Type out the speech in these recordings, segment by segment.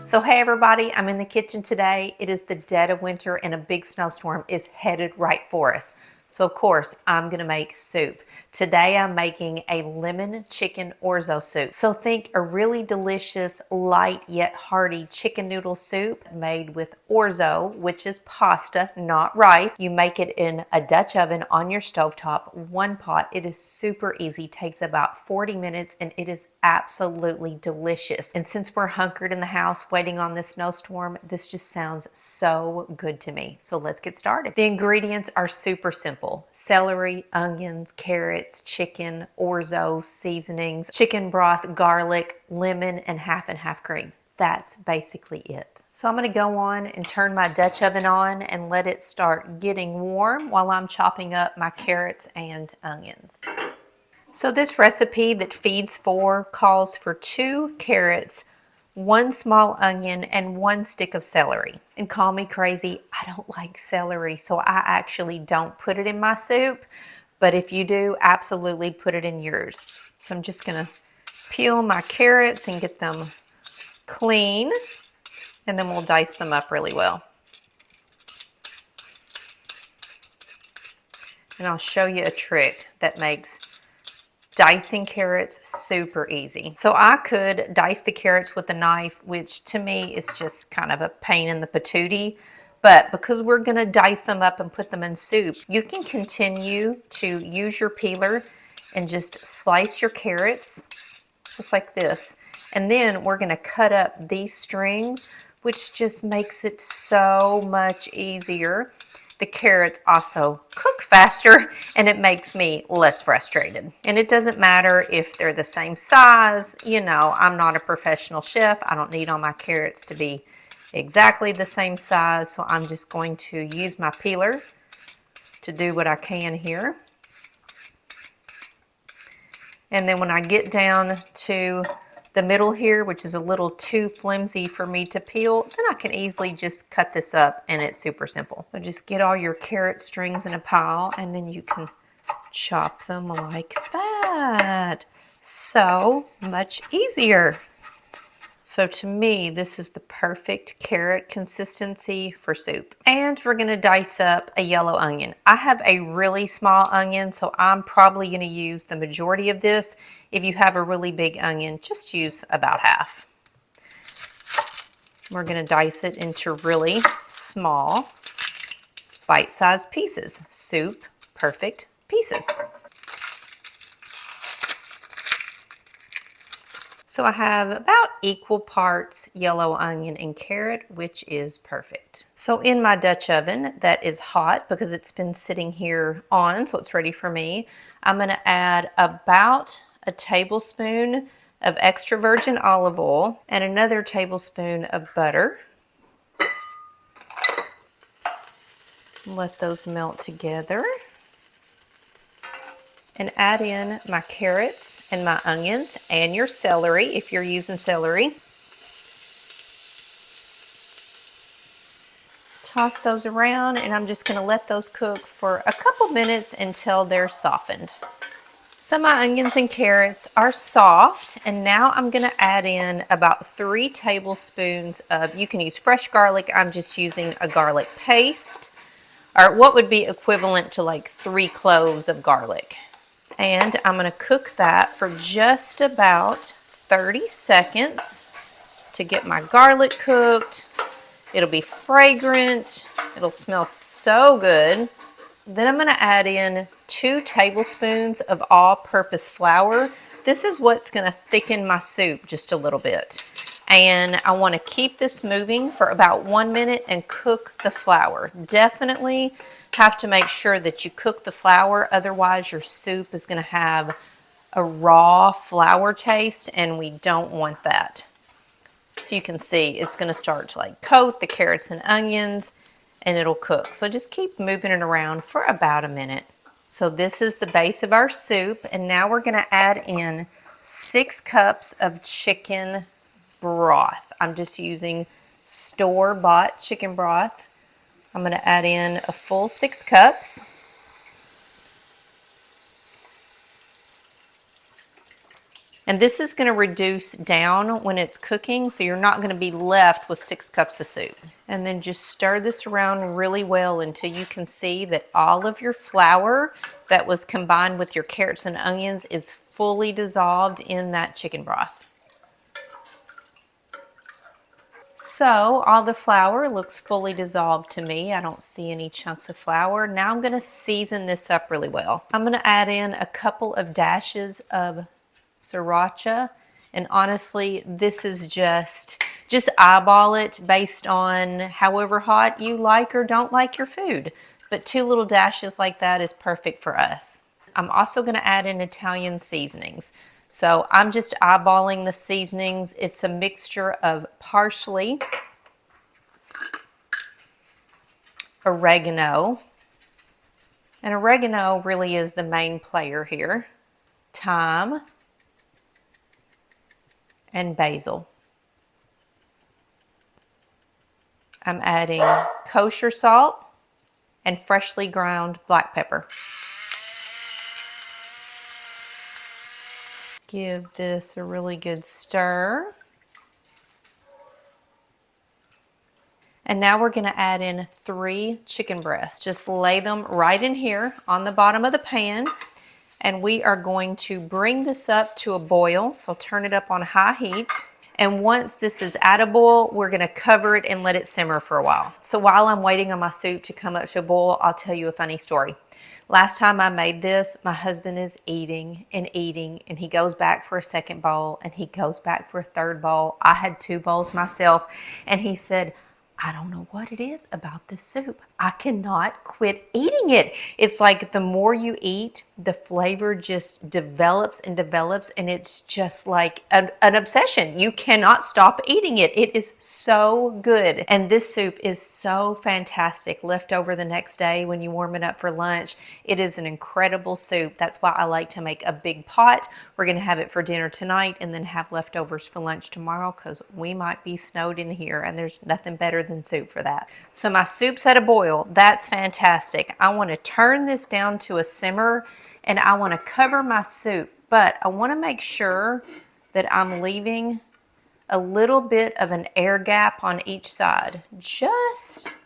So hey everybody, I'm in the kitchen today. It is the dead of winter and a big snowstorm is headed right for us. So of course, I'm gonna make soup. Today I'm making a lemon chicken orzo soup. So think a really delicious, light yet hearty chicken noodle soup made with orzo, which is pasta, not rice. You make it in a Dutch oven on your stovetop, one pot. It is super easy, takes about 40 minutes, and it is absolutely delicious. And since we're hunkered in the house waiting on this snowstorm, this just sounds so good to me. So let's get started. The ingredients are super simple. Celery, onions, carrots, chicken, orzo, seasonings, chicken broth, garlic, lemon, and half cream. That's basically it. So I'm gonna go on and turn my Dutch oven on and let it start getting warm while I'm chopping up my carrots and onions. So this recipe that feeds 4 calls for 2 carrots, 1 small onion, and 1 stick of celery. And call me crazy, I don't like celery, so I actually don't put it in my soup. But if you do, absolutely put it in yours. So I'm just gonna peel my carrots and get them clean, and then we'll dice them up really well. And I'll show you a trick that makes dicing carrots super easy. So I could dice the carrots with a knife, which to me is just kind of a pain in the patootie. But because we're gonna dice them up and put them in soup, you can continue to use your peeler and just slice your carrots just like this. And then we're gonna cut up these strings, which just makes it so much easier. The carrots also cook faster and it makes me less frustrated. And it doesn't matter if they're the same size. You know, I'm not a professional chef. I don't need all my carrots to be exactly the same size. So I'm just going to use my peeler to do what I can here. And then when I get down to the middle here, which is a little too flimsy for me to peel, then I can easily just cut this up and it's super simple. So just get all your carrot strings in a pile and then you can chop them like that. So much easier. So to me, this is the perfect carrot consistency for soup. And we're gonna dice up a yellow onion. I have a really small onion, so I'm probably gonna use the majority of this. If you have a really big onion, just use about half. We're gonna dice it into really small, bite-sized pieces. Soup, perfect pieces. So I have about equal parts yellow onion and carrot, which is perfect. So in my Dutch oven that is hot because it's been sitting here on, so it's ready for me, I'm gonna add about a tablespoon of extra virgin olive oil and another tablespoon of butter. Let those melt together. And add in my carrots and my onions and your celery if you're using celery. Toss those around and I'm just going to let those cook for a couple minutes until they're softened. So my onions and carrots are soft and now I'm going to add in about 3 tablespoons of, you can use fresh garlic, I'm just using a garlic paste, or what would be equivalent to like 3 cloves of garlic. And I'm going to cook that for just about 30 seconds to get my garlic cooked. It'll be fragrant. It'll smell so good. Then I'm going to add in 2 tablespoons of all-purpose flour. This is what's going to thicken my soup just a little bit. And I want to keep this moving for about 1 minute and cook the flour. Definitely have to make sure that you cook the flour, otherwise your soup is going to have a raw flour taste and we don't want that. So you can see it's going to start to like coat the carrots and onions and it'll cook. So just keep moving it around for about a minute. So this is the base of our soup and now we're going to add in 6 cups of chicken broth. I'm just using store-bought chicken broth. I'm going to add in a full 6 cups. And this is going to reduce down when it's cooking, so you're not going to be left with 6 cups of soup. And then just stir this around really well until you can see that all of your flour that was combined with your carrots and onions is fully dissolved in that chicken broth. So all the flour looks fully dissolved to me. I don't see any chunks of flour. Now I'm going to season this up really well. I'm going to add in a couple of dashes of Sriracha, and honestly, this is just eyeball it based on however hot you like or don't like your food. But 2 little dashes like that is perfect for us. I'm also going to add in Italian seasonings. So I'm just eyeballing the seasonings. It's a mixture of parsley, oregano, and oregano really is the main player here, thyme, and basil. I'm adding kosher salt and freshly ground black pepper. Give this a really good stir. And now we're going to add in 3 chicken breasts. Just lay them right in here on the bottom of the pan. And we are going to bring this up to a boil. So turn it up on high heat. And once this is at a boil, we're going to cover it and let it simmer for a while. So while I'm waiting on my soup to come up to a boil, I'll tell you a funny story. Last time I made this, my husband is eating, and he goes back for a second bowl, and he goes back for a third bowl. I had 2 bowls myself, and he said, I don't know what it is about this soup. I cannot quit eating it. It's like the more you eat, the flavor just develops and develops, and it's just like an obsession. You cannot stop eating it. It is so good. And this soup is so fantastic. Left over the next day when you warm it up for lunch, it is an incredible soup. That's why I like to make a big pot. We're going to have it for dinner tonight and then have leftovers for lunch tomorrow because we might be snowed in here, and there's nothing better than soup for that. So my soup's at a boil. That's fantastic. I want to turn this down to a simmer, and I want to cover my soup, but I want to make sure that I'm leaving a little bit of an air gap on each side. Just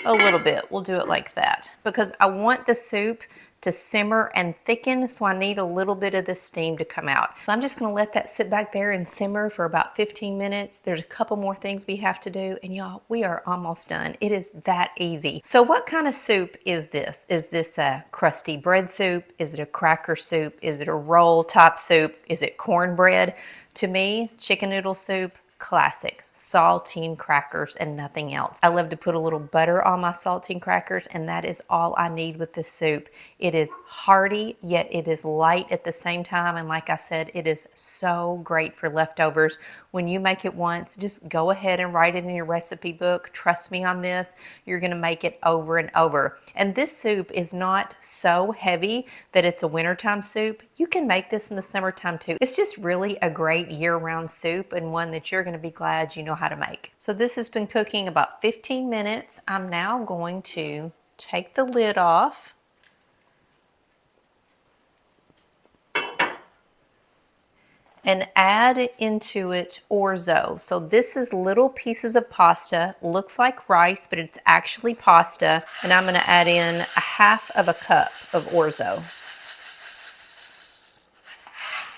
a little bit. We'll do it like that because I want the soup to simmer and thicken, so I need a little bit of the steam to come out. So I'm just going to let that sit back there and simmer for about 15 minutes. There's a couple more things we have to do, and y'all, we are almost done. It is that easy. So what kind of soup is this? Is this a crusty bread soup? Is it a cracker soup? Is it a roll top soup? Is it cornbread? To me, chicken noodle soup, classic. Saltine crackers and nothing else. I love to put a little butter on my saltine crackers, and that is all I need with this soup. It is hearty, yet it is light at the same time, and like I said, it is so great for leftovers. When you make it once, just go ahead and write it in your recipe book. Trust me on this, you're going to make it over and over. And this soup is not so heavy that it's a wintertime soup. You can make this in the summertime too. It's just really a great year-round soup, and one that you're going to be glad you know how to make. So this has been cooking about 15 minutes. I'm now going to take the lid off and add into it orzo. So this is little pieces of pasta. Looks like rice, but it's actually pasta. And I'm going to add in a half of a cup of orzo.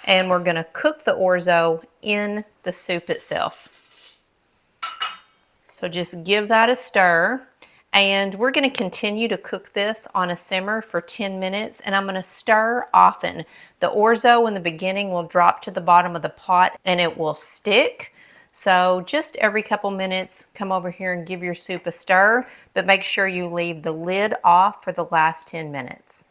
And we're going to cook the orzo in the soup itself. So just give that a stir, and we're going to continue to cook this on a simmer for 10 minutes, and I'm going to stir often. The orzo in the beginning will drop to the bottom of the pot and it will stick. So just every couple minutes, come over here and give your soup a stir, but make sure you leave the lid off for the last 10 minutes.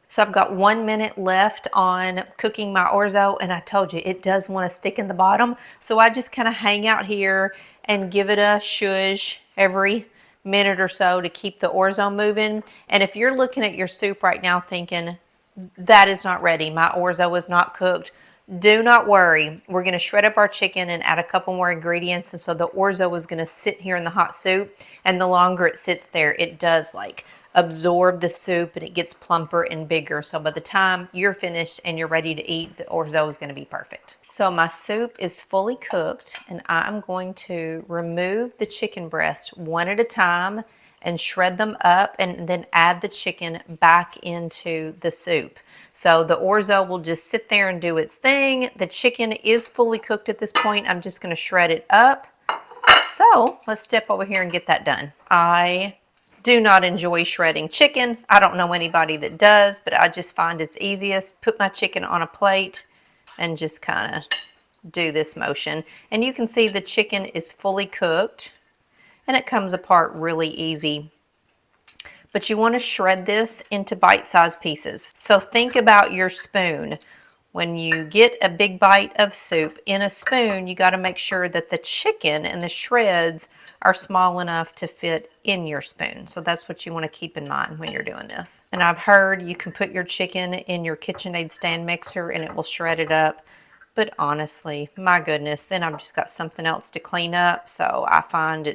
So I've got 1 minute left on cooking my orzo, and I told you it does want to stick in the bottom. So I just kind of hang out here and give it a shush every minute or so to keep the orzo moving. And if you're looking at your soup right now thinking, that is not ready, my orzo is not cooked, do not worry. We're going to shred up our chicken and add a couple more ingredients. And so the orzo is going to sit here in the hot soup. And the longer it sits there, it does like absorb the soup and it gets plumper and bigger. So by the time you're finished and you're ready to eat, the orzo is going to be perfect. So my soup is fully cooked and I'm going to remove the chicken breast one at a time and shred them up and then add the chicken back into the soup. So the orzo will just sit there and do its thing. The chicken is fully cooked at this point. I'm just going to shred it up. So let's step over here and get that done. I do not enjoy shredding chicken. I don't know anybody that does, but I just find it's easiest. Put my chicken on a plate and just kind of do this motion. And you can see the chicken is fully cooked and it comes apart really easy. But you want to shred this into bite-sized pieces. So think about your spoon. When you get a big bite of soup in a spoon, you got to make sure that the chicken and the shreds are small enough to fit in your spoon. So that's what you want to keep in mind when you're doing this. And I've heard you can put your chicken in your KitchenAid stand mixer and it will shred it up. But honestly, my goodness, then I've just got something else to clean up. So I find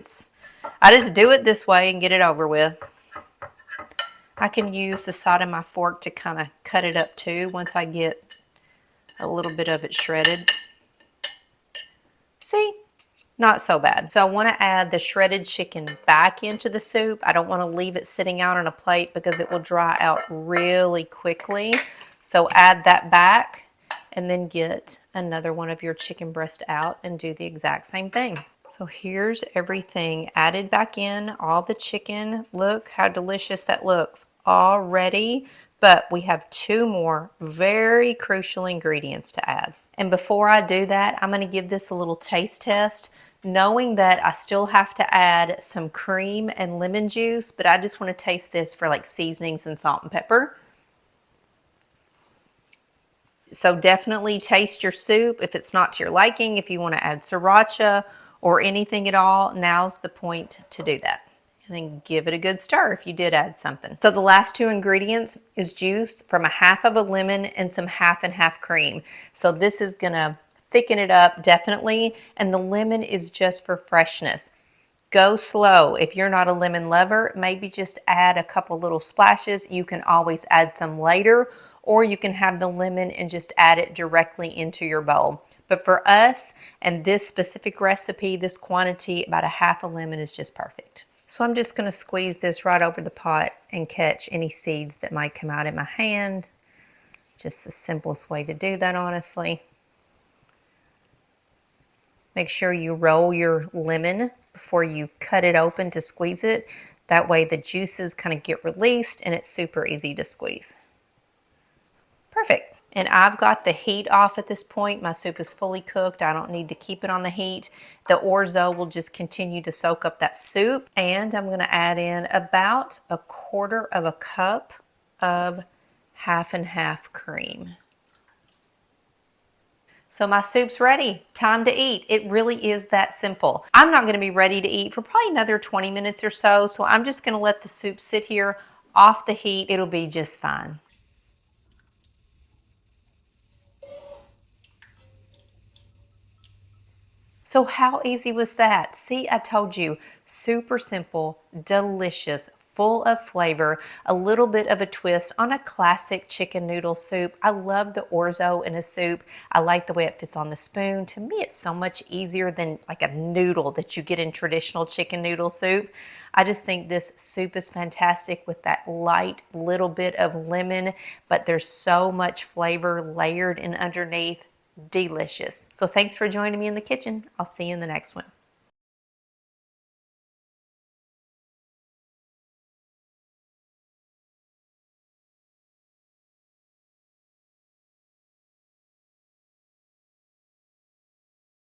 I just do it this way and get it over with. I can use the side of my fork to kind of cut it up too once I get a little bit of it shredded. See? Not so bad. So I want to add the shredded chicken back into the soup. I don't want to leave it sitting out on a plate because it will dry out really quickly. So add that back and then get another one of your chicken breast out and do the exact same thing. So here's everything added back in, all the chicken. Look how delicious that looks already. But we have 2 more very crucial ingredients to add. And before I do that, I'm going to give this a little taste test, knowing that I still have to add some cream and lemon juice, but I just want to taste this for like seasonings and salt and pepper. So definitely taste your soup. If it's not to your liking, if you want to add sriracha or anything at all, now's the point to do that. And then give it a good stir if you did add something. So the last 2 ingredients is juice from a half of a lemon and some half and half cream. So this is gonna thicken it up definitely, and the lemon is just for freshness. Go slow. If you're not a lemon lover, maybe just add a couple little splashes. You can always add some later, or you can have the lemon and just add it directly into your bowl. But for us and this specific recipe, this quantity, about a half a lemon is just perfect. So I'm just going to squeeze this right over the pot and catch any seeds that might come out in my hand. Just the simplest way to do that, honestly. Make sure you roll your lemon before you cut it open to squeeze it. That way the juices kind of get released and it's super easy to squeeze. Perfect. And I've got the heat off at this point. My soup is fully cooked. I don't need to keep it on the heat. The orzo will just continue to soak up that soup. And I'm going to add in about 1/4 cup of half and half cream. So my soup's ready. Time to eat. It really is that simple. I'm not going to be ready to eat for probably another 20 minutes or so. So I'm just going to let the soup sit here off the heat. It'll be just fine. So how easy was that? See, I told you, super simple, delicious, full of flavor, a little bit of a twist on a classic chicken noodle soup. I love the orzo in a soup. I like the way it fits on the spoon. To me, it's so much easier than like a noodle that you get in traditional chicken noodle soup. I just think this soup is fantastic with that light little bit of lemon, but there's so much flavor layered in underneath. Delicious. So thanks for joining me in the kitchen. I'll see you in the next one.